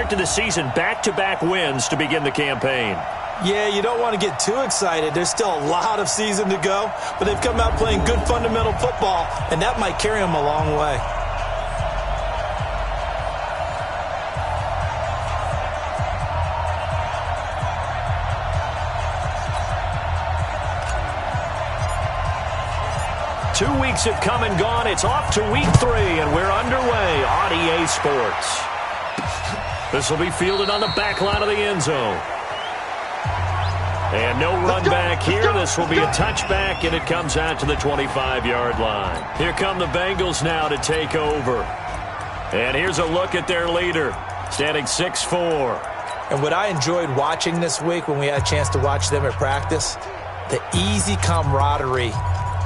start to the season, back-to-back wins to begin the campaign. Yeah, you don't want to get too excited. There's still a lot of season to go, but they've come out playing good fundamental football, and that might carry them a long way. Two weeks have come and gone. It's off to week 3, and we're underway on EA Sports. This will be fielded on the back line of the end zone. And no run back here. This will be a touchback, and it comes out to the 25-yard line. Here come the Bengals now to take over. And here's a look at their leader, standing 6'4". And what I enjoyed watching this week when we had a chance to watch them at practice, the easy camaraderie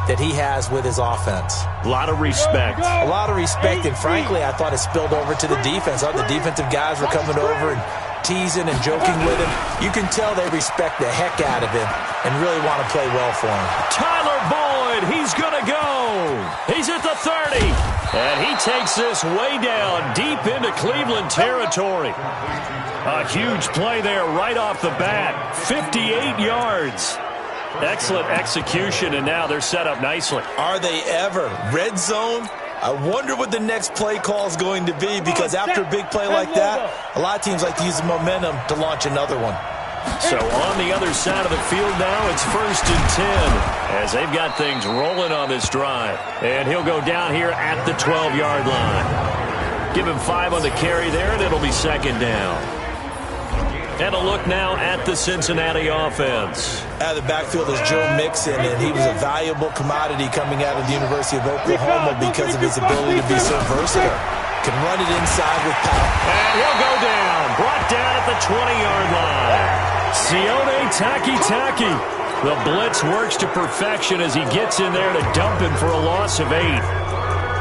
that he has with his offense. A lot of respect. A lot of respect, and frankly, I thought it spilled over to the defense. All the defensive guys were coming over and teasing and joking with him. You can tell they respect the heck out of him and really want to play well for him. Tyler Boyd, he's going to go. He's at the 30. And he takes this way down deep into Cleveland territory. A huge play there right off the bat. 58 yards. Excellent execution, and now they're set up nicely. Are they ever? Red zone? I wonder what the next play call is going to be, because after a big play like that, a lot of teams like to use the momentum to launch another one. So on the other side of the field now, it's 1st and 10 as they've got things rolling on this drive. And he'll go down here at the 12-yard line. Give him 5 on the carry there, and it'll be 2nd down. And a look now at the Cincinnati offense. Out of the backfield is Joe Mixon, and he was a valuable commodity coming out of the University of Oklahoma because of his ability to be so versatile. Can run it inside with power. And he'll go down. Brought down at the 20-yard line. Sione Takitaki. The blitz works to perfection as he gets in there to dump him for a loss of 8.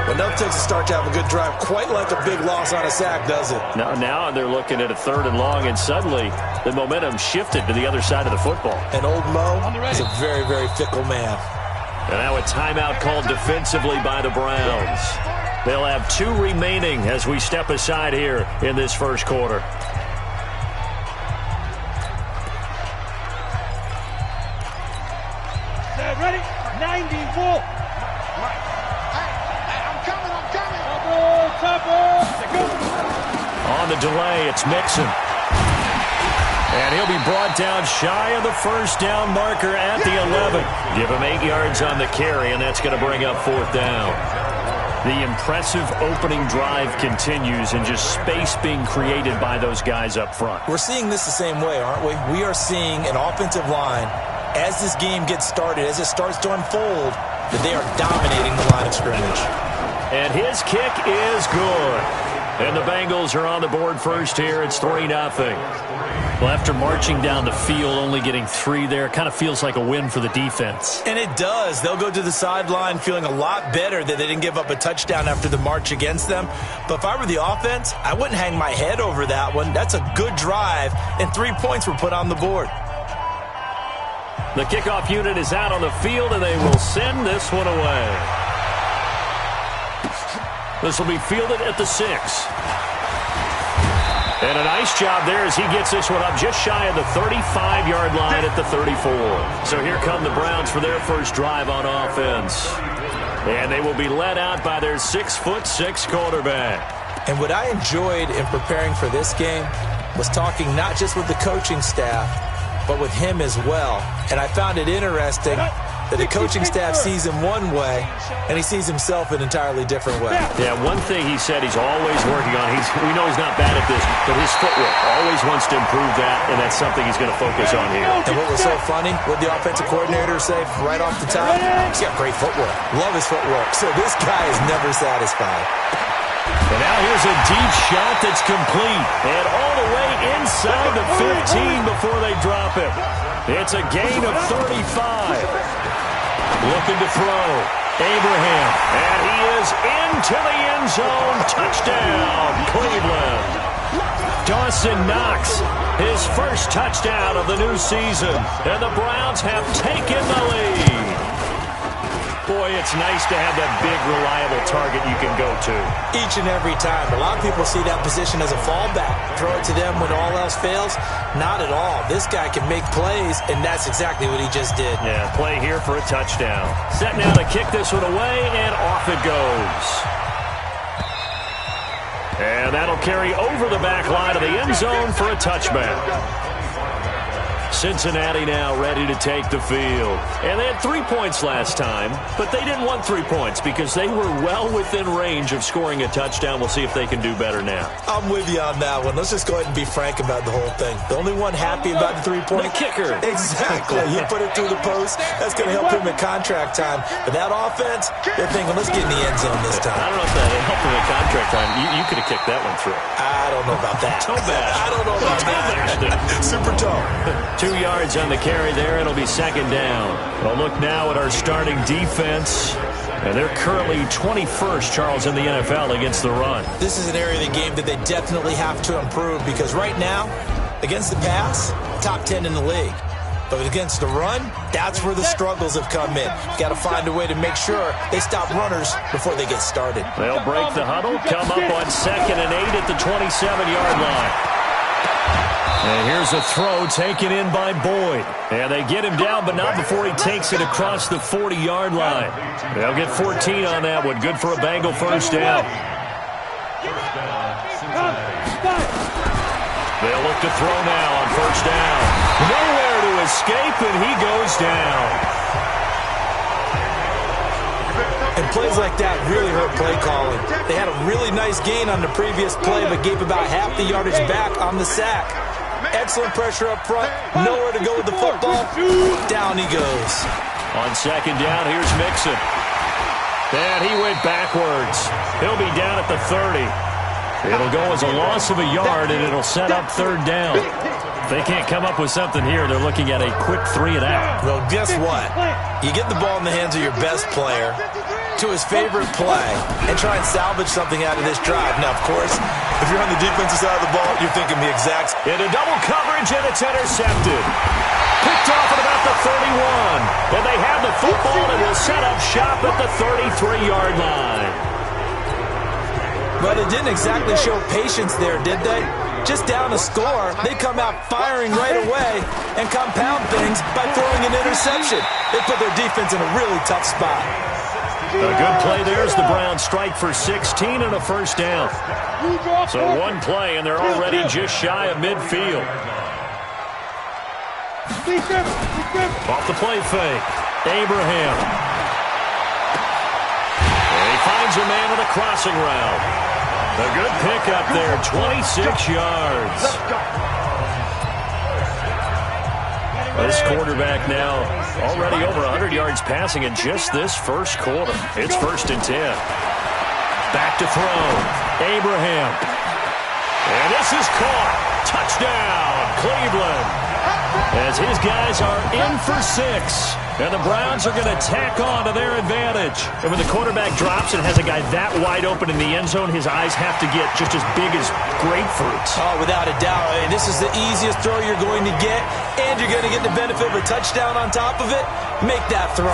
Well, nothing takes a start to have a good drive quite like a big loss on a sack, does it? Now they're looking at a 3rd and long, and suddenly the momentum shifted to the other side of the football. And old Mo is a very, very fickle man. And now a timeout called defensively by the Browns. They'll have 2 remaining as we step aside here in this first quarter. Ready? 90 wolf. On the delay, it's Mixon. And he'll be brought down shy of the 1st down marker at the 11. Give him 8 yards on the carry, and that's going to bring up 4th down. The impressive opening drive continues, and just space being created by those guys up front. We're seeing this the same way, aren't we? We are seeing an offensive line, as this game gets started, as it starts to unfold, that they are dominating the line of scrimmage. And his kick is good. And the Bengals are on the board first here. It's 3-0. Well, after marching down the field, only getting 3 there, kind of feels like a win for the defense. And it does. They'll go to the sideline feeling a lot better that they didn't give up a touchdown after the march against them. But if I were the offense, I wouldn't hang my head over that one. That's a good drive, and 3 points were put on the board. The kickoff unit is out on the field, and they will send this one away. This will be fielded at the 6. And a nice job there as he gets this one up just shy of the 35-yard line at the 34. So here come the Browns for their first drive on offense. And they will be led out by their 6'6" quarterback. And what I enjoyed in preparing for this game was talking not just with the coaching staff, but with him as well. And I found it interesting that the coaching staff sees him one way, and he sees himself an entirely different way. Yeah, one thing he said he's always working on, we know he's not bad at this, but his footwork, always wants to improve that, and that's something he's going to focus on here. And what was so funny, what the offensive coordinator say right off the top? He's got great footwork. Love his footwork. So this guy is never satisfied. And now here's a deep shot that's complete, and all the way inside the 15 before they drop it. It's a gain of 35. Looking to throw. Abraham. And he is into the end zone. Touchdown, Cleveland. Dawson Knox, his first touchdown of the new season. And the Browns have taken the lead. Boy, it's nice to have that big, reliable target you can go to. Each and every time. A lot of people see that position as a fallback. Throw it to them when all else fails. Not at all. This guy can make plays, and that's exactly what he just did. Yeah, play here for a touchdown. Set now to kick this one away, and off it goes. And that'll carry over the back line of the end zone for a touchback. Cincinnati now ready to take the field. And they had 3 points last time, but they didn't want 3 points because they were well within range of scoring a touchdown. We'll see if they can do better now. I'm with you on that one. Let's just go ahead and be frank about the whole thing. The only one happy about the 3-point? The kicker. Exactly. You put it through the post. That's going to help him at contract time. But that offense, they're thinking, let's get in the end zone this time. I don't know if that helped him at contract time. You could have kicked that one through. I don't know about that. I don't know about that. Super tall. 2 yards on the carry there. It'll be second down. We'll look now at our starting defense. And they're currently 21st, Charles, in the NFL against the run. This is an area of the game that they definitely have to improve because right now, against the pass, top 10 in the league. But against the run, that's where the struggles have come in. Got to find a way to make sure they stop runners before they get started. They'll break the huddle, come up on 2nd and 8 at the 27-yard line. And here's a throw taken in by Boyd. And they get him down, but not before he takes it across the 40-yard line. They'll get 14 on that one. Good for a Bengal first down. They'll look to throw now on first down. Nowhere to escape, and he goes down. And plays like that really hurt play calling. They had a really nice gain on the previous play, but gave about half the yardage back on the sack. Excellent pressure up front. Nowhere to go with the football. Down he goes. On second down, here's Mixon. And he went backwards. He'll be down at the 30. It'll go as a loss of a yard, and it'll set up third down. If they can't come up with something here, they're looking at a quick 3 and out. Well, guess what? You get the ball in the hands of your best player to his favorite play and try and salvage something out of this drive. Now, of course, if you're on the defensive side of the ball, you're thinking the exact. Into double coverage, and it's intercepted. Picked off at about the 31. And they have the football and will set up shop at the 33-yard line. Well, they didn't exactly show patience there, did they? Just down a score, they come out firing right away and compound things by throwing an interception. They put their defense in a really tough spot. A good play there as the Browns strike for 16 and a first down. So one play, and they're already just shy of midfield. Off the play fake. Abraham. And he finds a man with a crossing route. A good pickup there, 26 yards. This quarterback now already over 100 yards passing in just this first quarter. It's 1st and 10. Back to throw. Abraham. And this is caught. Touchdown, Cleveland. As his guys are in for 6. And the Browns are going to tack on to their advantage. And when the quarterback drops and has a guy that wide open in the end zone, his eyes have to get just as big as grapefruits. Oh, without a doubt. And this is the easiest throw you're going to get, and you're going to get the benefit of a touchdown on top of it. Make that throw.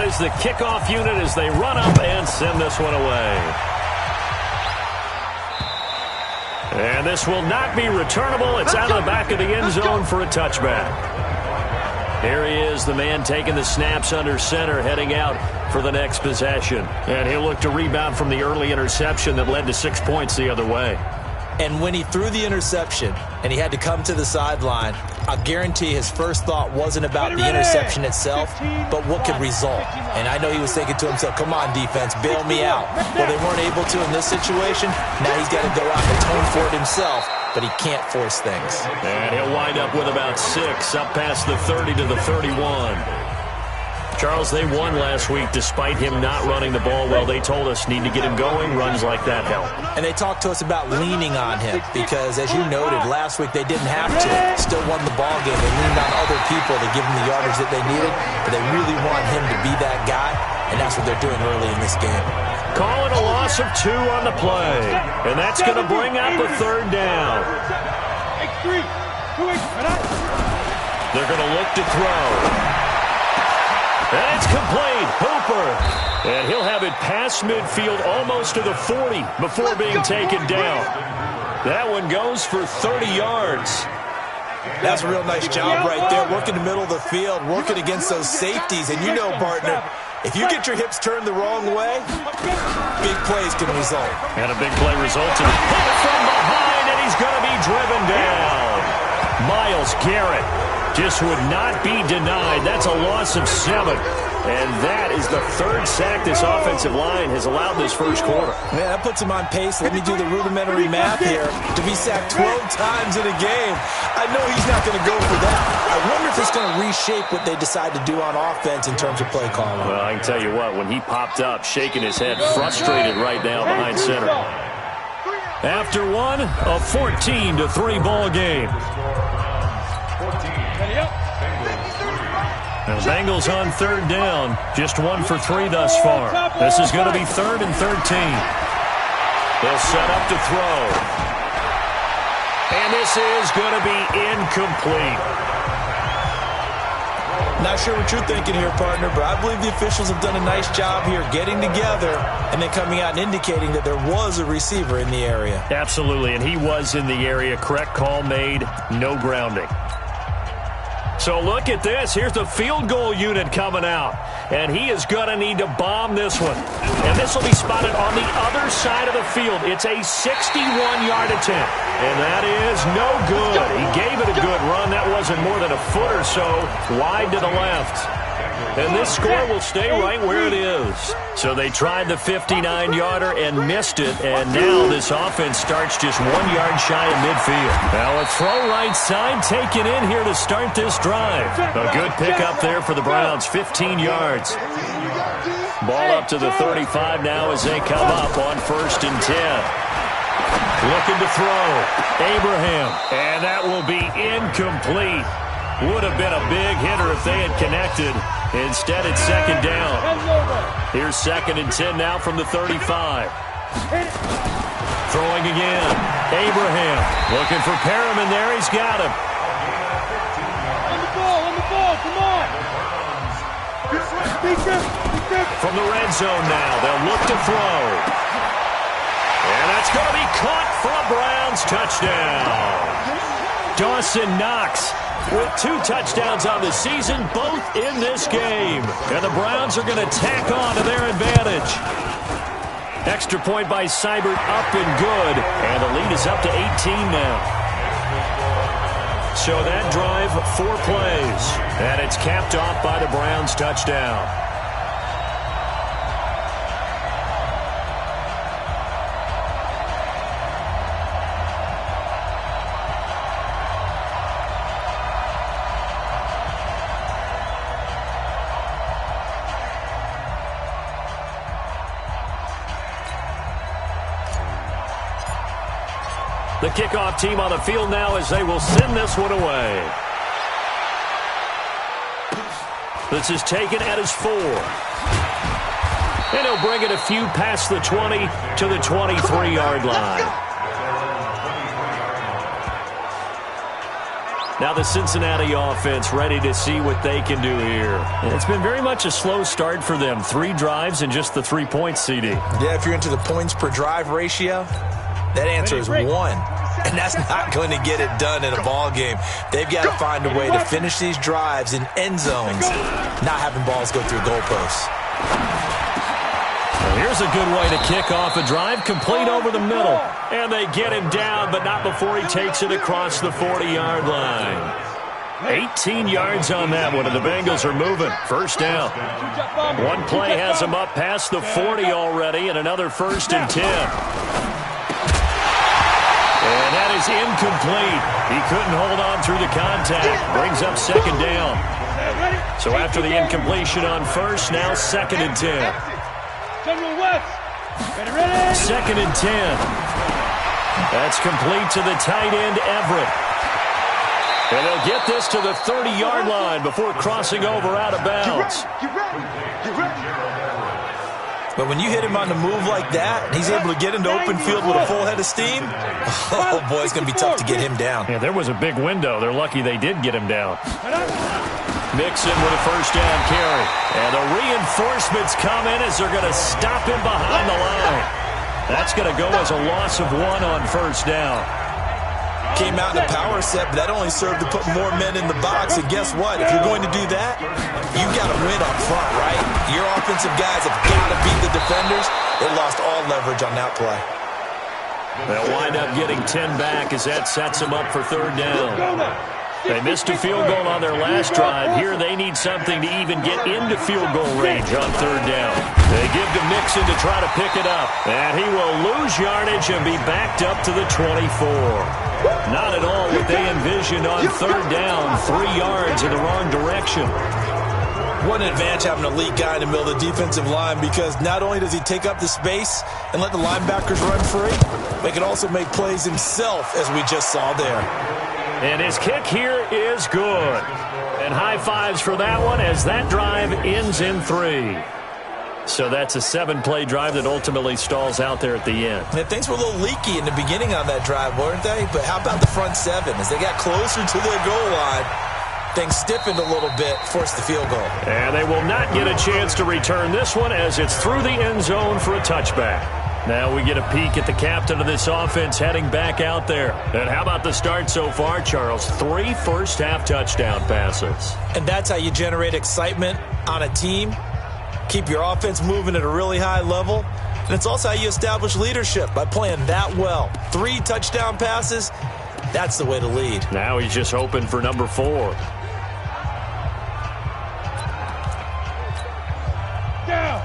Is the kickoff unit as they run up and send this one away. And this will not be returnable. It's out of the back of the end zone for a touchback. Here he is, the man taking the snaps under center, heading out for the next possession. And he'll look to rebound from the early interception that led to 6 points the other way. And when he threw the interception and he had to come to the sideline, I guarantee his first thought wasn't about the interception itself, but what could result. And I know he was thinking to himself, come on, defense, bail me out. Well, they weren't able to in this situation. Now he's got to go out and atone for it himself, but he can't force things. And he'll wind up with about 6, up past the 30 to the 31. Charles, they won last week despite him not running the ball well. They told us need to get him going. Runs like that help. And they talked to us about leaning on him because, as you noted, last week they didn't have to. Still won the ball game. They leaned on other people to give them the yardage that they needed, but they really want him to be that guy. and that's what they're doing early in this game. Calling a loss of 2 on the play, and that's going to bring up a 3rd down. They're going to look to throw. And it's complete. Hooper. And he'll have it past midfield almost to the 40 before being taken down. That one goes for 30 yards. That's a real nice job right there, working the middle of the field, working against those safeties. And you know, partner, if you get your hips turned the wrong way, big plays can result. And a big play resulted. Hit from behind, and he's going to be driven down. Myles Garrett just would not be denied. That's a loss of 7. And that is the 3rd sack this offensive line has allowed this first quarter. Man, that puts him on pace. Let me do the rudimentary math here. To be sacked 12 times in a game, I know he's not going to go for that. I wonder if it's going to reshape what they decide to do on offense in terms of play calling. Well, I can tell you what, when he popped up, shaking his head, frustrated right now behind center. After one, a 14-3 ball game. And the Bengals on 3rd down, just 1 for 3 thus far. This is going to be 3rd and 13. They'll set up to throw. And this is going to be incomplete. Not sure what you're thinking here, partner, but I believe the officials have done a nice job here getting together and then coming out and indicating that there was a receiver in the area. Absolutely, and he was in the area. Correct call made, no grounding. So look at this. Here's the field goal unit coming out. And he is going to need to bomb this one. And this will be spotted on the other side of the field. It's a 61-yard attempt. And that is no good. He gave it a good run. That wasn't more than a foot or so wide to the left. And this score will stay right where it is. So they tried the 59-yarder and missed it. And now this offense starts just 1 yard shy of midfield. Now a throw right side taken in here to start this drive. A good pickup there for the Browns, 15 yards. Ball up to the 35 now as they come up on 1st and 10. Looking to throw. Abraham. And that will be incomplete. Would have been a big hitter if they had connected. Instead, it's 2nd down. Here's 2nd and 10 now from the 35. Throwing again. Abraham looking for Perriman there. He's got him. On the ball, come on. From the red zone now, they'll look to throw. And that's going to be caught for a Browns touchdown. Dawson Knox with 2 touchdowns on the season, both in this game. And the Browns are going to tack on to their advantage. Extra point by Seibert, up and good. And the lead is up to 18 now. So that drive, 4 plays. And it's capped off by the Browns touchdown. The kickoff team on the field now as they will send this one away. This is taken at his 4. And he'll bring it a few past the 20 to the 23-yard line. Now the Cincinnati offense ready to see what they can do here. It's been very much a slow start for them. 3 drives and just the 3 points, CD. Yeah, if you're into the points per drive ratio, that answer is 1. And that's not going to get it done in a ball game. They've got to find a way to finish these drives in end zones, not having balls go through goalposts. Well, here's a good way to kick off a drive, complete over the middle. And they get him down, but not before he takes it across the 40-yard line. 18 yards on that one, and the Bengals are moving. 1st down. One play has them up past the 40 already, and another 1st and 10. And that is incomplete. He couldn't hold on through the contact. Brings up 2nd down. So after the incompletion on 1st, now 2nd and 10. 2nd and 10. That's complete to the tight end, Everett. And they'll get this to the 30-yard line before crossing over out of bounds. But when you hit him on the move like that, and he's able to get into open field with a full head of steam, oh, boy, it's going to be tough to get him down. Yeah, there was a big window. They're lucky they did get him down. Mixon with a first down carry. And the reinforcements come in as they're going to stop him behind the line. That's going to go as a loss of 1 on first down. Came out in a power set, but that only served to put more men in the box. And guess what? If you're going to do that, you've got to win up front, right? Your offensive guys have got to beat the defenders. They lost all leverage on that play. They'll wind up getting 10 back as that sets them up for third down. They missed a field goal on their last drive. Here they need something to even get into field goal range on third down. They give to Mixon to try to pick it up. And he will lose yardage and be backed up to the 24. Not at all what they envisioned on third down. 3 yards in the wrong direction. What an advantage having an elite guy in the middle of the defensive line, because not only does he take up the space and let the linebackers run free, but he can also make plays himself, as we just saw there. And his kick here is good. And high fives for that one as that drive ends in 3. So that's a 7-play drive that ultimately stalls out there at the end. And things were a little leaky in the beginning on that drive, weren't they? But how about the front 7? As they got closer to their goal line, things stiffened a little bit, forced the field goal. And they will not get a chance to return this one as it's through the end zone for a touchback. Now we get a peek at the captain of this offense heading back out there. And how about the start so far, Charles? 3 first-half touchdown passes. And that's how you generate excitement on a team. Keep your offense moving at a really high level. And it's also how you establish leadership, by playing that well. 3 touchdown passes, that's the way to lead. Now he's just hoping for number 4. Down.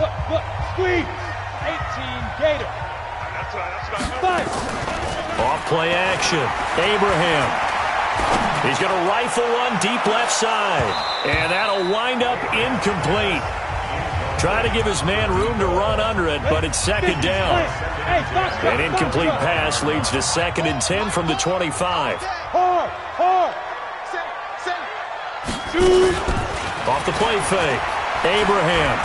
Look, squeeze. 18 Gator. That's right. Off play action. Abraham. He's going to rifle one deep left side. And that'll wind up incomplete. Trying to give his man room to run under it, but it's second down. An incomplete pass leads to 2nd and 10 from the 25. Hard. Off the play fake. Abraham.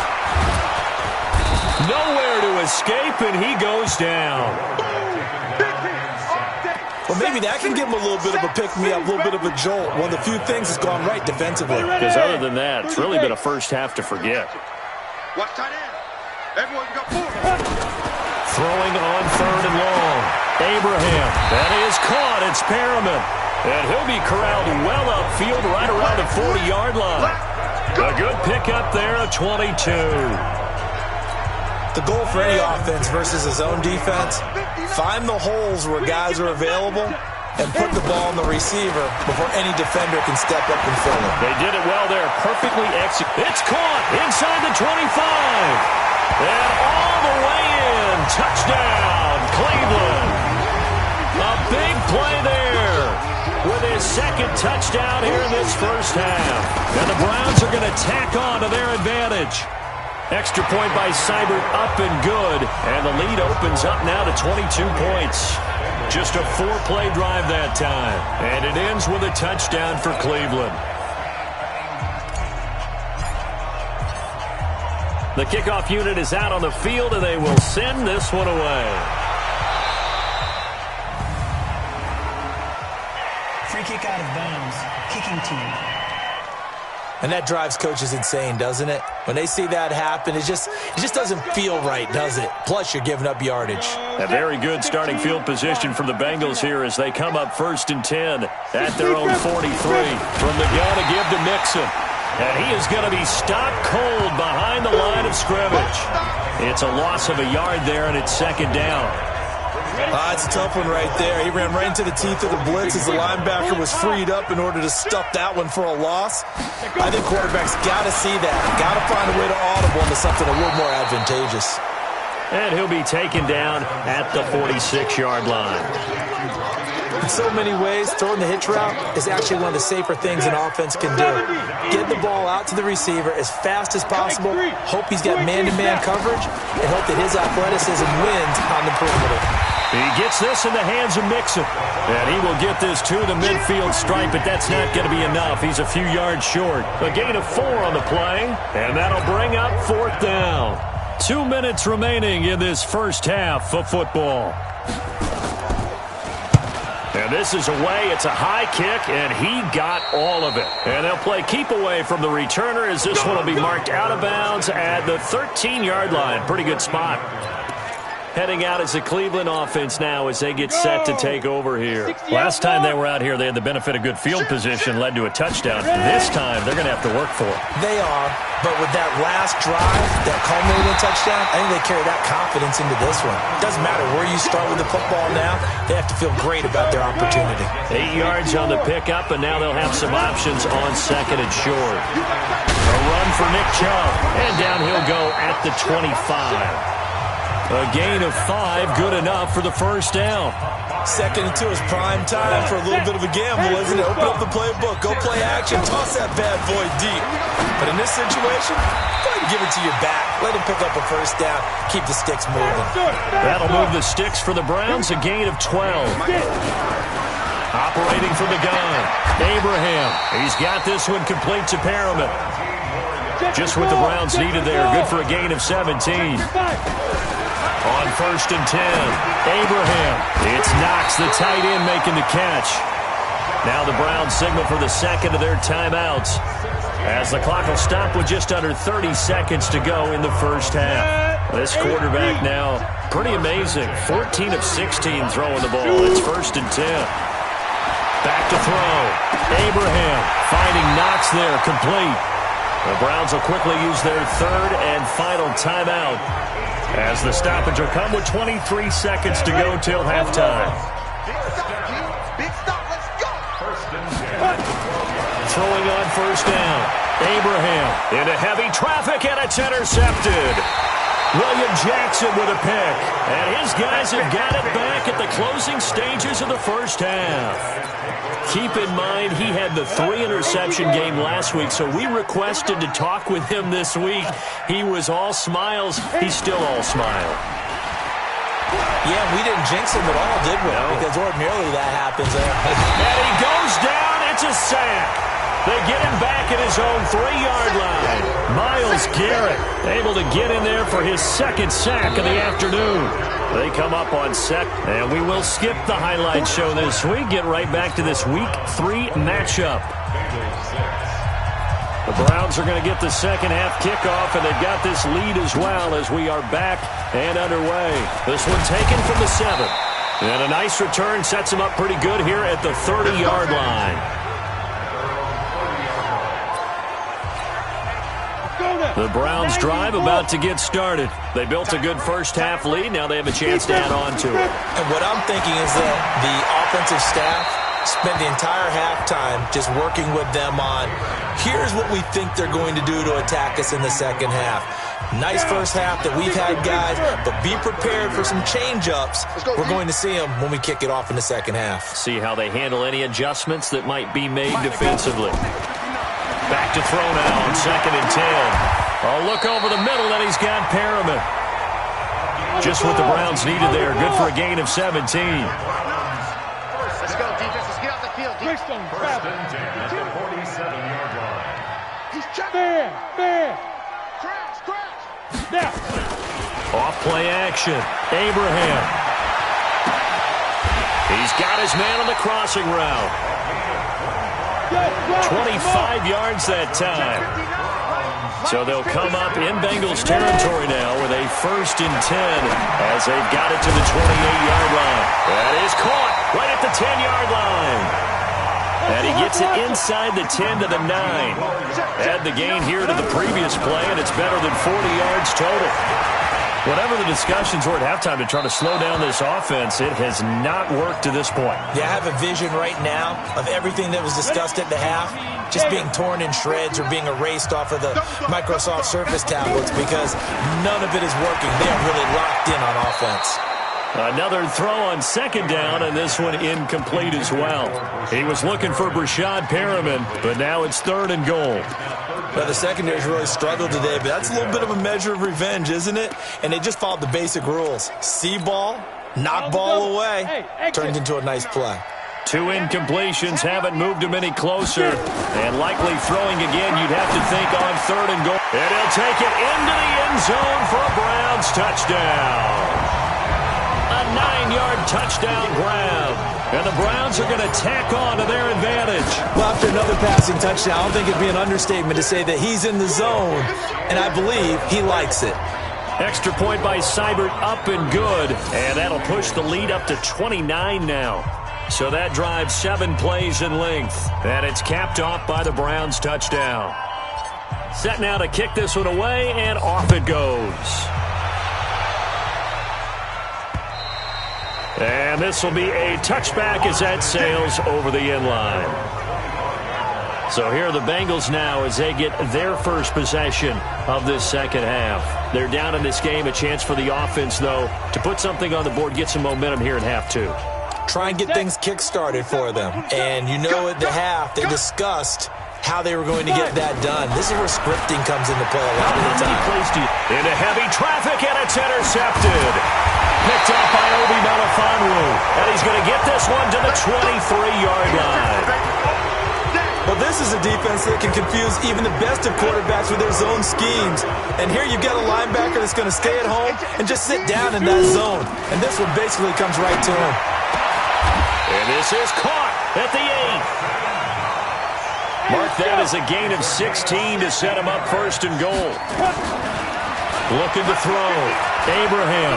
Nowhere to escape, and he goes down. Well, maybe that can give him a little bit of a pick-me-up, a little bit of a jolt. One of the few things that's gone right defensively. Because other than that, it's really been a first half to forget. Watch tight end. Everyone got 4. Throwing on 3rd and long. Abraham. That is caught. It's Perriman. And he'll be corralled well upfield right around the 40-yard line. A good pickup there, a 22. The goal for any offense versus his own defense, find the holes where guys are available and put the ball on the receiver before any defender can step up and fill it. They did it well there. Perfectly executed. It's caught inside the 25. And all the way in. Touchdown, Cleveland. A big play there with his 2nd touchdown here in this first half. And the Browns are going to tack on to their advantage. Extra point by Seibert, up and good. And the lead opens up now to 22 points. Just a 4-play drive that time. And it ends with a touchdown for Cleveland. The kickoff unit is out on the field, and they will send this one away. Free kick out of bounds. Kicking team. And that drives coaches insane, doesn't it? When they see that happen, it just doesn't feel right, does it? Plus, you're giving up yardage. A very good starting field position from the Bengals here as they come up 1st and 10 at their own 43. From the gun to give to Mixon. And he is going to be stopped cold behind the line of scrimmage. It's a loss of a yard there, and it's 2nd down. It's a tough one right there. He ran right into the teeth of the blitz as the linebacker was freed up in order to stuff that one for a loss. I think quarterbacks got to see that. Got to find a way to audible into something a little more advantageous. And he'll be taken down at the 46-yard line. In so many ways, throwing the hitch route is actually one of the safer things an offense can do. Get the ball out to the receiver as fast as possible, hope he's got man-to-man coverage, and hope that his athleticism wins on the perimeter. He gets this in the hands of Mixon. And he will get this to the midfield stripe, but that's not going to be enough. He's a few yards short. A gain of 4 on the play, and that'll bring up 4th down. 2 minutes remaining in this first half of football. And this is away. It's a high kick, and he got all of it. And they'll play keep away from the returner as this one will be marked out of bounds at the 13-yard line. Pretty good spot. Heading out as the Cleveland offense now as they get set to take over here. Last time they were out here, they had the benefit of good field position, led to a touchdown. This time, they're going to have to work for it. They are, but with that last drive that culminated in a touchdown, I think they carry that confidence into this one. It doesn't matter where you start with the football now. They have to feel great about their opportunity. 8 yards on the pickup, and now they'll have some options on 2nd and short. A run for Nick Chubb, and down he'll go at the 25. A gain of 5, good enough for the first down. 2nd and 2 is prime time for a little bit of a gamble, isn't it? Open up the playbook, go play action, toss that bad boy deep. But in this situation, go ahead and give it to your back. Let him pick up a first down, keep the sticks moving. That'll move the sticks for the Browns, a gain of 12. Operating from the gun, Abraham. He's got this one complete to Perriman. Just what the Browns needed there, good for a gain of 17. On 1st and 10, Abraham. It's Knox, the tight end, making the catch. Now the Browns signal for the second of their timeouts as the clock will stop with just under 30 seconds to go in the first half. This quarterback now, pretty amazing. 14 of 16 throwing the ball. It's 1st and 10. Back to throw. Abraham finding Knox there, complete. The Browns will quickly use their 3rd and final timeout as the stoppage will come with 23 seconds to go till halftime. Big stop, let's go! Throwing on 1st down. Abraham into heavy traffic, and it's intercepted. William Jackson with a pick. And his guys have got it back at the closing stages of the first half. Keep in mind, he had the 3-interception game last week, so we requested to talk with him this week. He was all smiles. He's still all smile. Yeah, we didn't jinx him at all, did we? No. Because ordinarily that happens. And he goes down. It's a sack. They get him back at his own 3-yard line. Myles Garrett able to get in there for his 2nd sack of the afternoon. They come up on second, and we will skip the highlight show this week. Get right back to this Week 3 matchup. The Browns are going to get the second half kickoff, and they've got this lead as well as we are back and underway. This one taken from the 7. And a nice return sets them up pretty good here at the 30-yard line. The Browns drive about to get started. They built a good first half lead. Now they have a chance to add on to it. And what I'm thinking is that the offensive staff spent the entire halftime just working with them on, here's what we think they're going to do to attack us in the second half. Nice first half that we've had, guys, but be prepared for some change-ups. We're going to see them when we kick it off in the second half. See how they handle any adjustments that might be made defensively. Back to throw now on 2nd and 10. A look over the middle, and he's got Perriman. Just what the Browns needed there. Good for a gain of 17. Let's go, defense. Let's get out the field. First and 10 at the 47-yard line. He's Fair. Crash. Now. Off play action. Abraham. He's got his man on the crossing route. 25 yards that time. So they'll come up in Bengals territory now with a 1st and 10 as they've got it to the 28-yard line. That is caught right at the 10-yard line. And he gets it inside the 10 to the 9. Add the gain here to the previous play, and it's better than 40 yards total. Whatever the discussions were at halftime to try to slow down this offense, it has not worked to this point. Yeah, I have a vision right now of everything that was discussed at the half just being torn in shreds or being erased off of the Microsoft Surface tablets because none of it is working. They are really locked in on offense. Another throw on 2nd down, and this one incomplete as well. He was looking for Brashad Perriman, but now it's 3rd and goal. Well, the secondary's really struggled today, but that's a little bit of a measure of revenge, isn't it? And they just followed the basic rules. See ball, Knock ball away. Turns into a nice play. 2 incompletions haven't moved him any closer. And likely throwing again, you'd have to think on 3rd and goal. And he'll take it into the end zone for a Browns touchdown. A 9-yard touchdown grab. And the Browns are going to tack on to their advantage. Well, after another passing touchdown, I don't think it'd be an understatement to say that he's in the zone. And I believe he likes it. Extra point by Seibert, up and good. And that'll push the lead up to 29 now. So that drives 7 plays in length. And it's capped off by the Browns touchdown. Set now to kick this one away, and off it goes. And this will be a touchback as that sails over the end line. So here are the Bengals now as they get their first possession of this second half. They're down in this game, a chance for the offense, though, to put something on the board, get some momentum here in half 2. Try and get things kick-started for them. And you know at the half, they discussed how they were going to get that done. This is where scripting comes into play a lot of the time. Into heavy traffic, and it's intercepted. Picked up by Obi Melifonwu. And he's going to get this one to the 23-yard line. Well, this is a defense that can confuse even the best of quarterbacks with their zone schemes. And here you've got a linebacker that's going to stay at home and just sit down in that zone. And this one basically comes right to him. And this is caught at the 8. Mark that as a gain of 16 to set him up 1st and goal. Looking to throw. Abraham.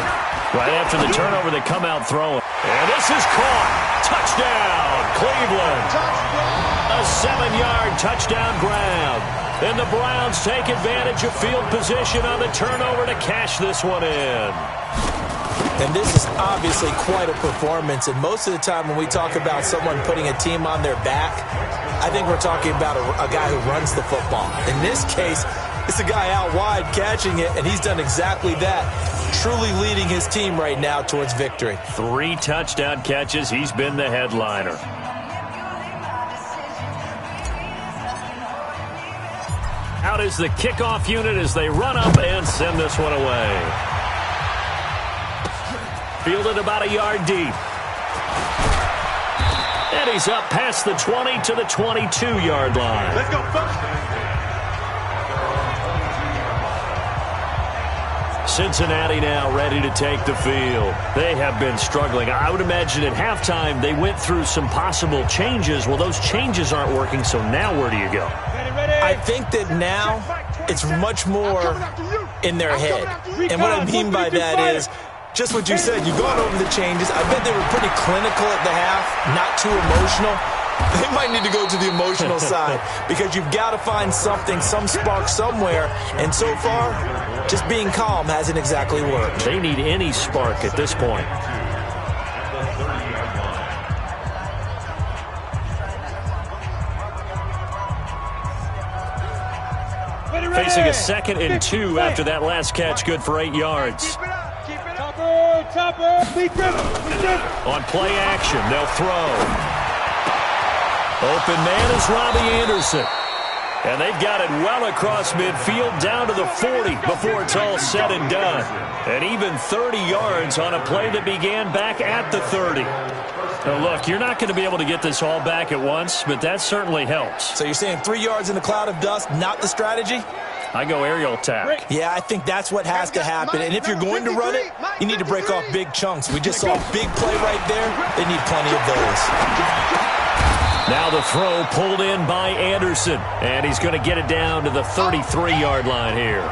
Right after the turnover, they come out throwing. And this is caught. Touchdown, Cleveland. A 7-yard touchdown grab. And the Browns take advantage of field position on the turnover to cash this one in. And this is obviously quite a performance. And most of the time when we talk about someone putting a team on their back, I think we're talking about a guy who runs the football. In this case, it's a guy out wide catching it, and he's done exactly that, truly leading his team right now towards victory. 3 touchdown catches. He's been the headliner. Out is the kickoff unit as they run up and send this one away. Fielded about a yard deep. And he's up past the 20 to the 22-yard line. Let's go, folks. Cincinnati now ready to take the field. They have been struggling. I would imagine at halftime they went through some possible changes. Well, those changes aren't working, so now where do you go? I think that now it's much more in their head. And what I mean by that is just what you said. You've gone over the changes. I bet they were pretty clinical at the half, not too emotional. They might need to go to the emotional side because you've got to find something, some spark somewhere. And so far, just being calm hasn't exactly worked. They need any spark at this point. Facing a 2nd and 2 after that last catch, good for 8 yards. On play action, they'll throw. Open man is Robbie Anderson. And they've got it well across midfield down to the 40 before it's all said and done. And even 30 yards on a play that began back at the 30. Now look, you're not going to be able to get this all back at once, but that certainly helps. So you're saying 3 yards in a cloud of dust, not the strategy? I go aerial attack. Yeah, I think that's what has to happen. And if you're going to run it, you need to break off big chunks. We just saw a big play right there. They need plenty of those. Now the throw pulled in by Anderson. And he's going to get it down to the 33-yard line here.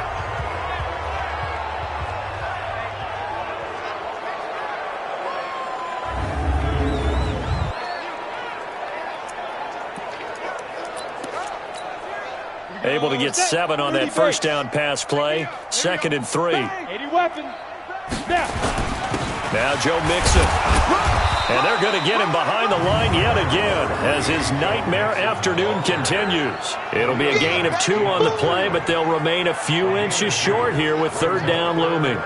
Able to get 7 on that first down pass play. 2nd and 3. 80 weapons. Now Joe Mixon. And they're going to get him behind the line yet again as his nightmare afternoon continues. It'll be a gain of 2 on the play, but they'll remain a few inches short here with 3rd down looming.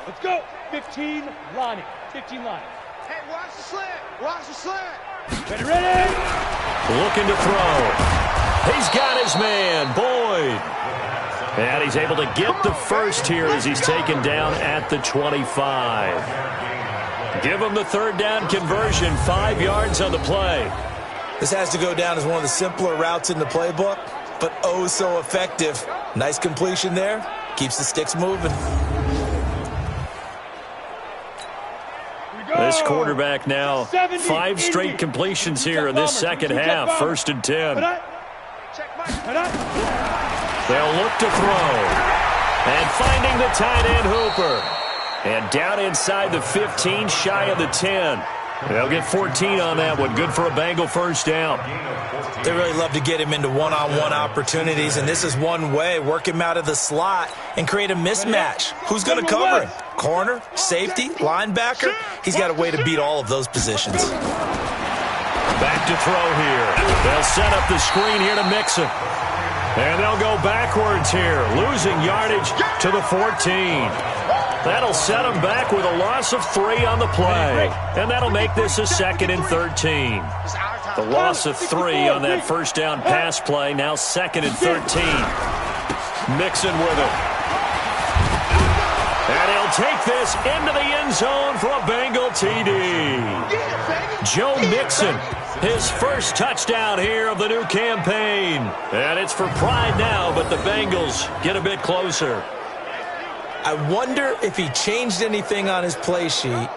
Let's go. 15 Lonnie. 15 Lonnie. Hey, watch the slant. Watch the slant. Ready? Looking to throw. He's got his man, Boyd. And he's able to get the first here as he's taken down at the 25. Give him the third down conversion, 5 yards on the play. This has to go down as one of the simpler routes in the playbook, but oh so effective. Nice completion there. Keeps the sticks moving. This quarterback now 5 straight completions here in this second half. 1st and 10. They'll look to throw. And finding the tight end Hooper. And down inside the 15, shy of the 10. They'll get 14 on that one. Good for a Bengal first down. They really love to get him into one-on-one opportunities, and this is one way. Work him out of the slot and create a mismatch. Who's going to cover him? Corner, safety, linebacker? He's got a way to beat all of those positions. Back to throw here. They'll set up the screen here to Mixon. And they'll go backwards here, losing yardage to the 14. That'll set them back with a loss of 3 on the play. And that'll make this a 2nd and 13. The loss of 3 on that first down pass play, now 2nd and 13. Mixon with it. And he'll take this into the end zone for a Bengal TD. Joe Mixon, his first touchdown here of the new campaign. And it's for pride now, but the Bengals get a bit closer. I wonder if he changed anything on his play sheet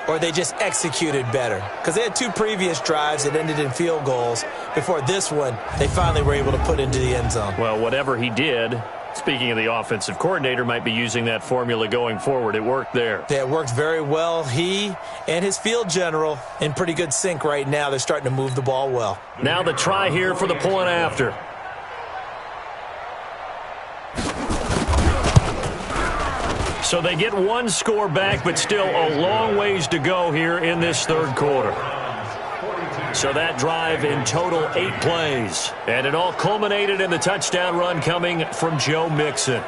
or they just executed better. Because they had 2 previous drives that ended in field goals. Before this one, they finally were able to put into the end zone. Well, whatever he did, speaking of the offensive coordinator, might be using that formula going forward. It worked there. Yeah, it worked very well. He and his field general in pretty good sync right now. They're starting to move the ball well. Now the try here for the point after. So they get 1 score back, but still a long ways to go here in this 3rd quarter. So that drive in total 8 plays. And it all culminated in the touchdown run coming from Joe Mixon.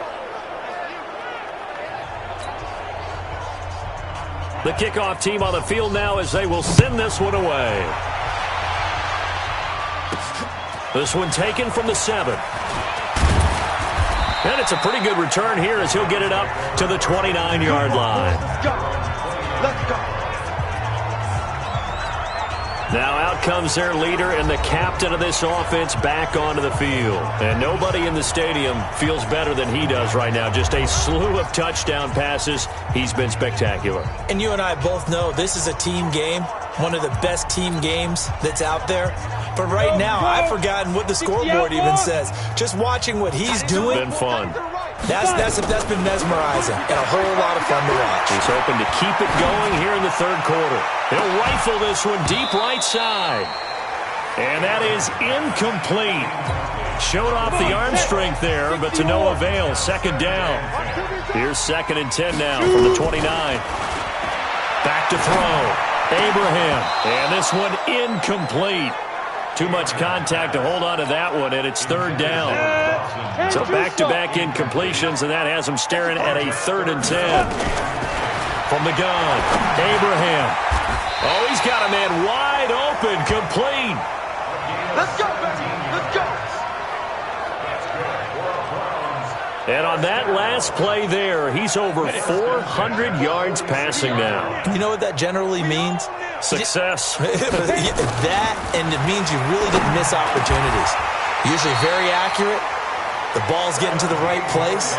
The kickoff team on the field now as they will send this one away. This one taken from the 7. And it's a pretty good return here as he'll get it up to the 29-yard line. Let's go. Now out comes their leader and the captain of this offense back onto the field. And nobody in the stadium feels better than he does right now. Just a slew of touchdown passes. He's been spectacular. And you and I both know this is a team game, one of the best team games that's out there. But right now, I've forgotten what the scoreboard even says. Just watching what he's doing. It's been fun. That's been mesmerizing and a whole lot of fun to watch. He's hoping to keep it going here in the 3rd quarter. He'll rifle this one deep right side. And that is incomplete. Showed off the arm strength there, but to no avail. 2nd down. Here's 2nd and 10 now from the 29. Back to throw. Abraham. And this one incomplete. Too much contact to hold on to that one, and it's 3rd down. So back-to-back incompletions, and that has him staring at a 3rd and 10. From the gun, Abraham. Oh, he's got a man wide open, complete. Let's go, baby. Let's go. And on that last play there, he's over 400 yards passing now. You know what that generally means? Success. That, and it means you really didn't miss opportunities. Usually very accurate. The ball's getting to the right place.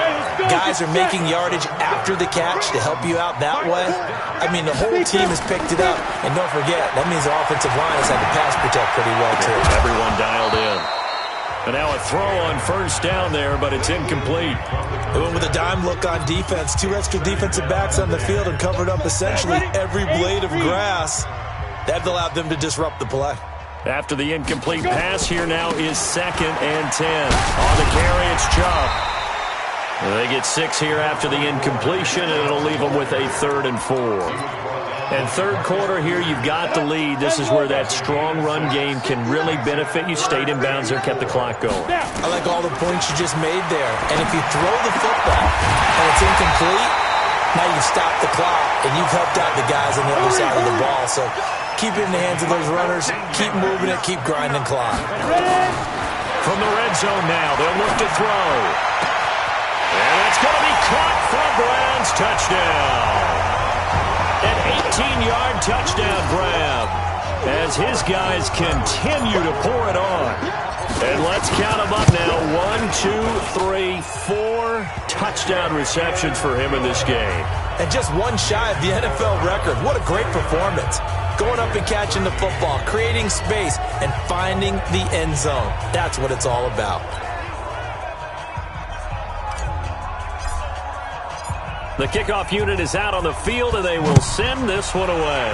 Guys are making yardage after the catch to help you out that way. I mean, the whole team has picked it up. And don't forget, that means the offensive line has had to pass protect pretty well, too. Everyone dialed in. And now a throw on 1st down there, but it's incomplete. They went with a dime look on defense. 2 extra defensive backs on the field and covered up essentially every blade of grass. That allowed them to disrupt the play. After the incomplete pass, here now is 2nd and 10. On the carry, it's Chubb. They get 6 here after the incompletion, and it'll leave them with a 3rd and 4. And 3rd quarter here, you've got the lead. This is where that strong run game can really benefit you. Stayed in bounds there, kept the clock going. I like all the points you just made there. And if you throw the football and it's incomplete, now you stop the clock, and you've helped out the guys on the other side of the ball. So keep it in the hands of those runners, keep moving it, keep grinding clock. From the red zone now, they'll look to throw. And it's going to be caught for a Browns touchdown. An 18-yard touchdown grab as his guys continue to pour it on. And let's count them up now. 1, 2, 3, 4 touchdown receptions for him in this game. And just one shy of the NFL record. What a great performance. Going up and catching the football, creating space, and finding the end zone. That's what it's all about. The kickoff unit is out on the field, and they will send this one away.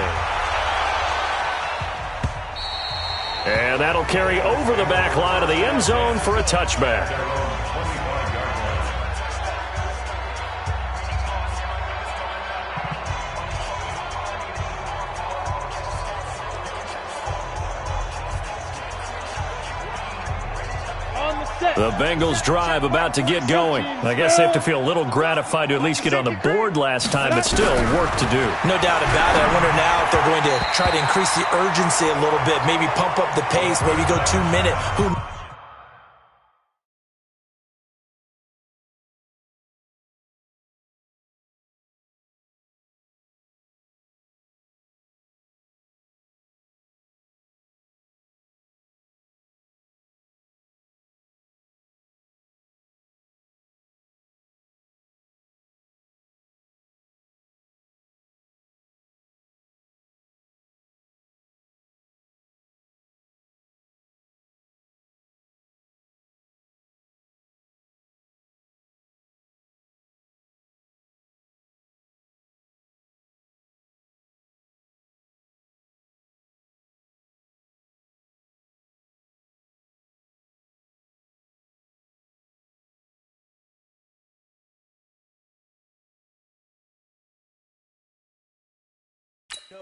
And that'll carry over the back line of the end zone for a touchback. The Bengals drive about to get going. I guess they have to feel a little gratified to at least get on the board last time, but still work to do. No doubt about it. I wonder now if they're going to try to increase the urgency a little bit, maybe pump up the pace, maybe go 2 minute.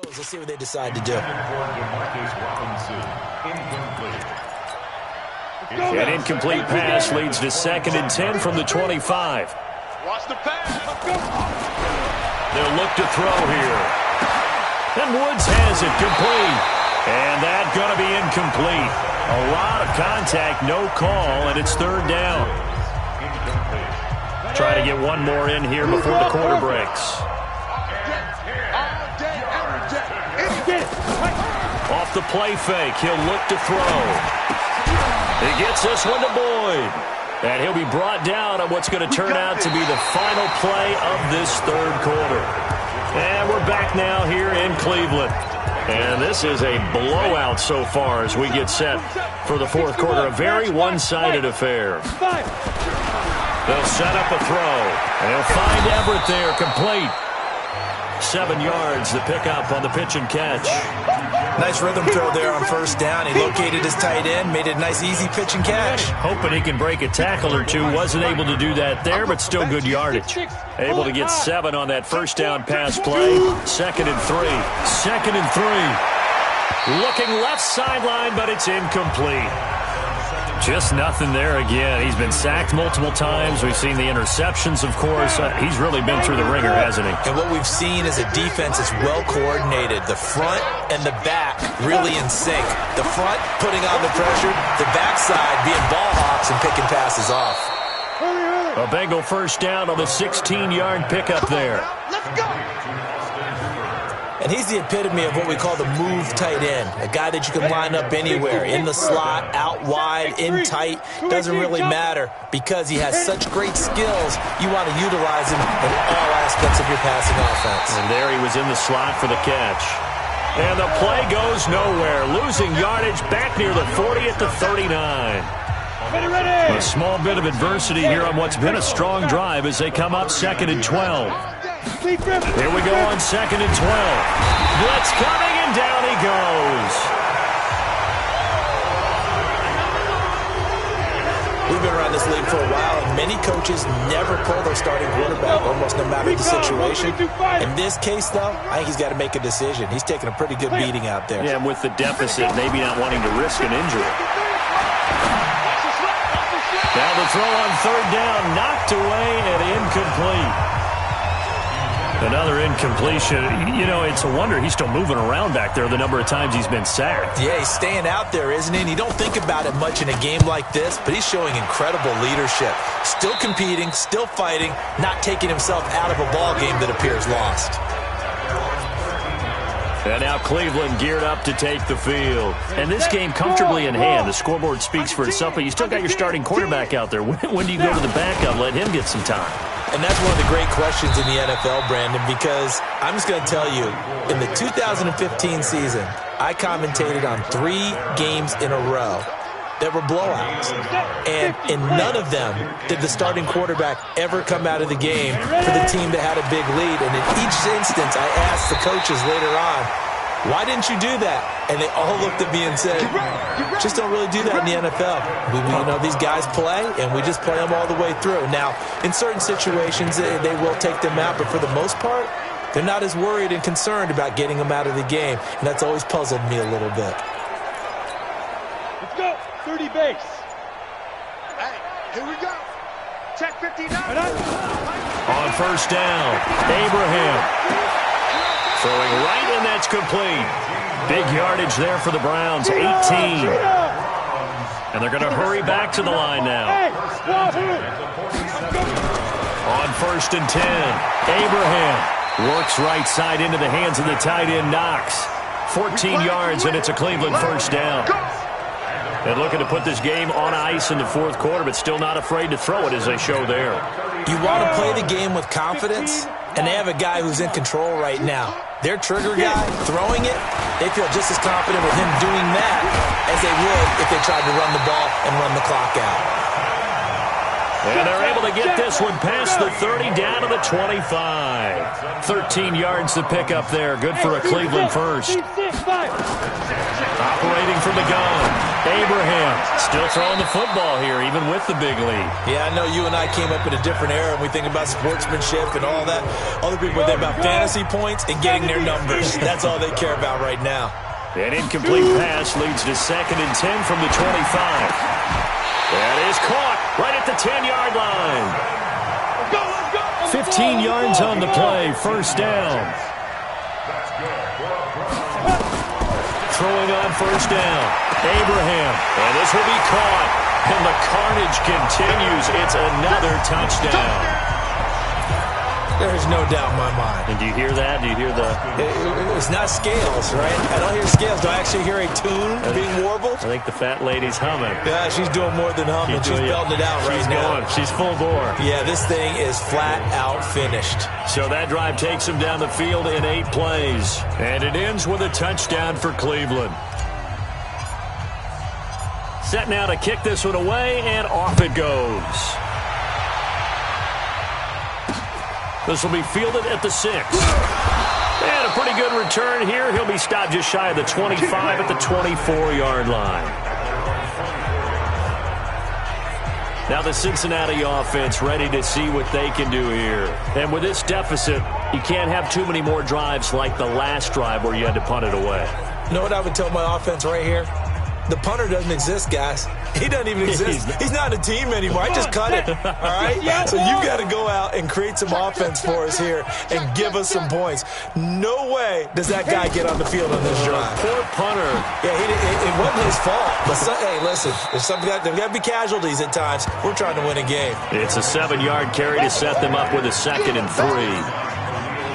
Let's see what they decide to do. An incomplete pass leads to 2nd and 10 from the 25. Watch the pass. They'll look to throw here. And Woods has it complete. And that's going to be incomplete. A lot of contact, no call, and it's 3rd down. Try to get one more in here before the quarter breaks. Off the play fake, he'll look to throw. He gets this one to Boyd. And he'll be brought down on what's going to turn out to be the final play of this 3rd quarter. And we're back now here in Cleveland. And this is a blowout so far as we get set for the 4th quarter. A very one-sided affair. They'll set up a throw. And he'll find Everett there, complete. 7 yards, the pickup on the pitch and catch. Nice rhythm throw there on 1st down. He located his tight end, made it a nice, easy pitch and catch. Hoping he can break a tackle or two. Wasn't able to do that there, but still good yardage. Able to get 7 on that 1st down pass play. 2nd and 3. 2nd and 3. Looking left sideline, but it's incomplete. Just nothing there again. He's been sacked multiple times. We've seen the interceptions, of course. He's really been through the ringer, hasn't he? And what we've seen is a defense that's well coordinated. The front and the back really in sync. The front putting on the pressure. The backside being ball hawks and picking passes off. A Bengal 1st down on the 16-yard pickup there. Let's go. And he's the epitome of what we call the move tight end. A guy that you can line up anywhere, in the slot, out wide, in tight. Doesn't really matter because he has such great skills. You want to utilize him in all aspects of your passing offense. And there he was in the slot for the catch. And the play goes nowhere. Losing yardage back near the 40 at the 39. A small bit of adversity here on what's been a strong drive as they come up 2nd and 12. Here we go on 2nd and 12. Blitz coming, and down he goes. We've been around this league for a while, and many coaches never pull their starting quarterback, almost no matter the situation. In this case, though, I think he's got to make a decision. He's taking a pretty good beating out there. Yeah, and with the deficit, maybe not wanting to risk an injury. Now the throw on 3rd down, knocked away and incomplete. Another incompletion. You know, it's a wonder he's still moving around back there the number of times he's been sacked. Yeah, he's staying out there, isn't he? And you don't think about it much in a game like this, but he's showing incredible leadership. Still competing, still fighting, not taking himself out of a ball game that appears lost. And now Cleveland geared up to take the field. And this game comfortably in hand. The scoreboard speaks for itself, but you still got your starting quarterback out there. When do you go to the backup, let him get some time? And that's one of the great questions in the NFL, Brandon, because I'm just going to tell you, in the 2015 season, I commentated on 3 games in a row that were blowouts. And in none of them did the starting quarterback ever come out of the game for the team that had a big lead. And in each instance, I asked the coaches later on, why didn't you do that? And they all looked at me and said, just don't really do that in the NFL. You know, these guys play, and we just play them all the way through. Now, in certain situations, they will take them out, but for the most part, they're not as worried and concerned about getting them out of the game. And that's always puzzled me a little bit. Let's go. 30 base. Hey, here we go. Check 59. On first down, Abraham. Throwing right, and that's complete. Big yardage there for the Browns, 18. And they're going to hurry back to the line now. On first and 10, Abraham works right side into the hands of the tight end, Knox. 14 yards, and it's a Cleveland first down. And looking to put this game on ice in the fourth quarter, but still not afraid to throw it as they show there. You want to play the game with confidence, and they have a guy who's in control right now. Their trigger guy, throwing it, they feel just as confident with him doing that as they would if they tried to run the ball and run the clock out. And they're able to get this one past the 30 down to the 25. 13 yards to pick up there. Good for a Cleveland first. Operating from the gun, Abraham still throwing the football here, even with the big lead. Yeah, I know you and I came up in a different era, and we think about sportsmanship and all that. Other people think about fantasy points and getting their numbers. That's all they care about right now. An incomplete pass leads to 2nd and 10 from the 25. That is caught right at the 10-yard line. 15 yards on the play, first down. Throwing on first down, Abraham, and this will be caught, and the carnage continues. It's another touchdown. There's no doubt in my mind. And do you hear that? Do you hear the... It's not scales, right? I don't hear scales. Do I actually hear a tune being warbled? I think the fat lady's humming. Yeah, she's doing more than humming. She's belting it out right now. She's full bore. Yeah, this thing is flat out finished. So that drive takes them down the field in 8 plays. And it ends with a touchdown for Cleveland. Set now to kick this one away, and off it goes. This will be fielded at the 6. And a pretty good return here. He'll be stopped just shy of the 25 at the 24-yard line. Now the Cincinnati offense ready to see what they can do here. And with this deficit, you can't have too many more drives like the last drive where you had to punt it away. You know what I would tell my offense right here? The punter doesn't exist, guys. He doesn't even exist. He's not a team anymore. I just cut it, all right? So you've got to go out and create some offense for us here and give us some points. No way does that guy get on the field on this drive. Poor punter. Yeah, it wasn't his fault. But, hey, listen, there's got to be casualties at times. We're trying to win a game. It's a 7-yard carry to set them up with a 2nd and 3.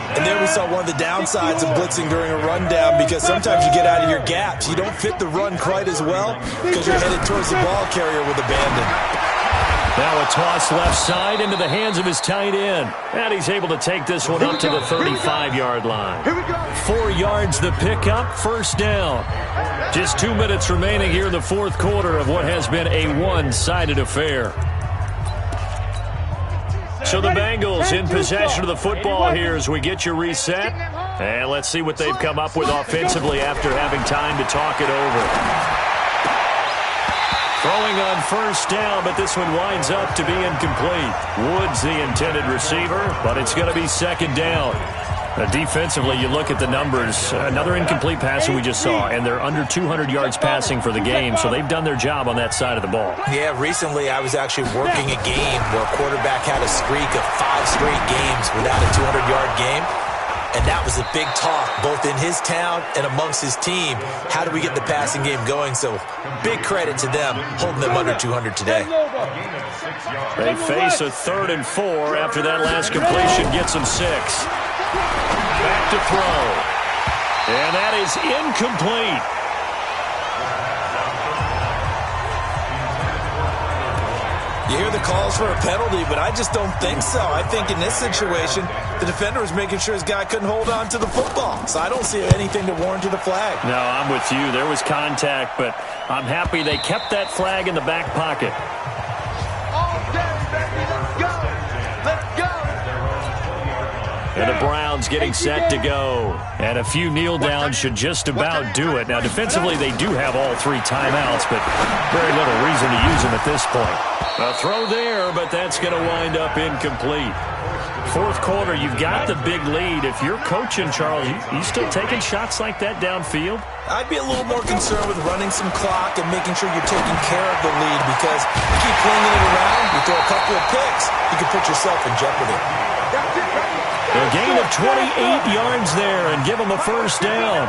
And then we saw one of the downsides of blitzing during a rundown, because sometimes you get out of your gaps. You don't fit the run quite as well because you're headed towards the ball carrier with abandon. Now a toss left side into the hands of his tight end. And he's able to take this one up to the 35-yard line. 4 yards the pickup, first down. Just 2 minutes remaining here in the fourth quarter of what has been a one-sided affair. So the Bengals in possession of the football here as we get you reset. And let's see what they've come up with offensively after having time to talk it over. Throwing on first down, but this one winds up to be incomplete. Woods the intended receiver, but it's going to be 2nd down. Defensively, you look at the numbers. Another incomplete passing we just saw, and they're under 200 yards passing for the game, so they've done their job on that side of the ball. Yeah, recently I was actually working a game where a quarterback had a streak of 5 straight games without a 200-yard game, and that was a big talk both in his town and amongst his team. How do we get the passing game going? So big credit to them holding them under 200 today. They face a 3rd and 4 after that last completion gets them 6. Back to throw. And that is incomplete. You hear the calls for a penalty, but I just don't think so. I think in this situation, the defender was making sure his guy couldn't hold on to the football. So I don't see anything to warrant the flag. No, I'm with you. There was contact, but I'm happy they kept that flag in the back pocket. And the Browns getting set to go. And a few kneel downs should just about do it. Now, defensively, they do have all 3 timeouts, but very little reason to use them at this point. A throw there, but that's going to wind up incomplete. 4th quarter, you've got the big lead. If you're coaching, Charles, you still taking shots like that downfield? I'd be a little more concerned with running some clock and making sure you're taking care of the lead, because you keep flinging it around, you throw a couple of picks, you can put yourself in jeopardy. A gain of 28 yards there and give him a 1st down.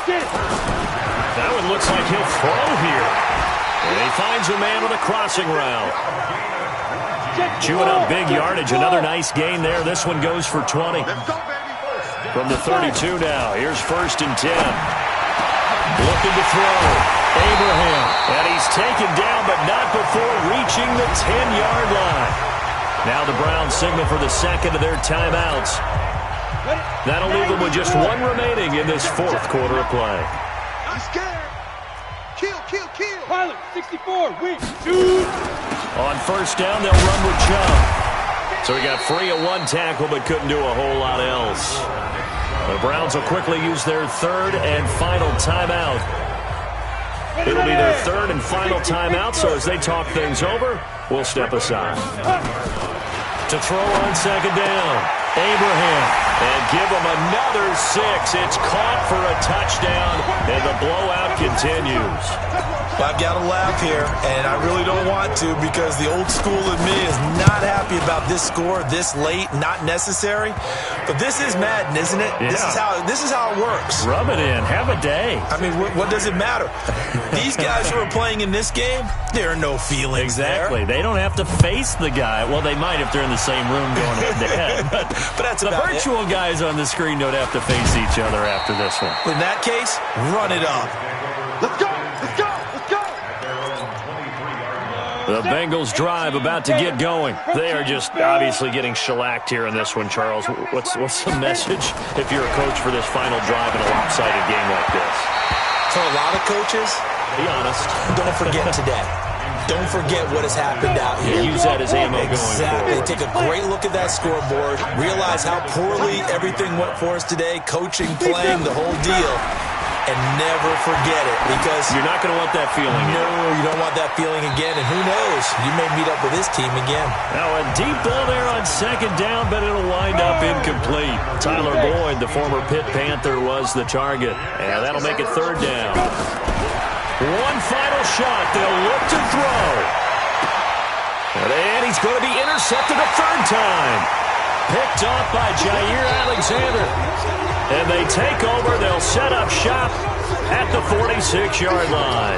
That one looks like he'll throw here. And he finds a man with a crossing route. Chewing up big yardage. Another nice gain there. This one goes for 20. From the 32 now. Here's 1st and 10. Looking to throw. Abraham. And he's taken down, but not before reaching the 10-yard line. Now the Browns signal for the 2nd of their timeouts. That'll leave them with just 1 remaining in this 4th quarter of play. I'm scared. Kill. Pilot, 64, win. On 1st down, they'll run with Chubb. So he got free of 1 tackle, but couldn't do a whole lot else. The Browns will quickly use their 3rd and final timeout. It'll be their 3rd and final timeout, so as they talk things over, we'll step aside. To throw on 2nd down, Abraham, and give him another 6. It's caught for a touchdown, and the blowout continues. Well, I've got to laugh here, and I really don't want to, because the old school in me is not happy about this score this late, not necessary. But this is Madden, isn't it? Yeah. This is how it works. Rub it in. Have a day. I mean, what does it matter? These guys who are playing in this game, there are no feelings Exactly. there. They don't have to face the guy. Well, they might if they're in the same room going head-to-head. But that's the about virtual guys on the screen don't have to face each other after this one. In that case, run it up. Let's go. The Bengals drive about to get going. They are just obviously getting shellacked here in this one, Charles. What's the message if you're a coach for this final drive in a lopsided game like this? For a lot of coaches, be honest. Don't forget today. Don't forget what has happened out here. Use that as ammo going Exactly. forward. Take a great look at that scoreboard. Realize how poorly everything went for us today. Coaching, playing, the whole deal. And never forget it, because you're not going to want that feeling. No, you don't want that feeling again. And who knows? You may meet up with this team again. Now a deep ball there on 2nd down, but it'll wind up incomplete. Tyler Boyd, the former Pitt Panther, was the target. And that'll make it 3rd down. One final shot. They'll look to throw. And he's going to be intercepted a 3rd time. Picked off by Jair Alexander. And they take over. They'll set up shop at the 46-yard line.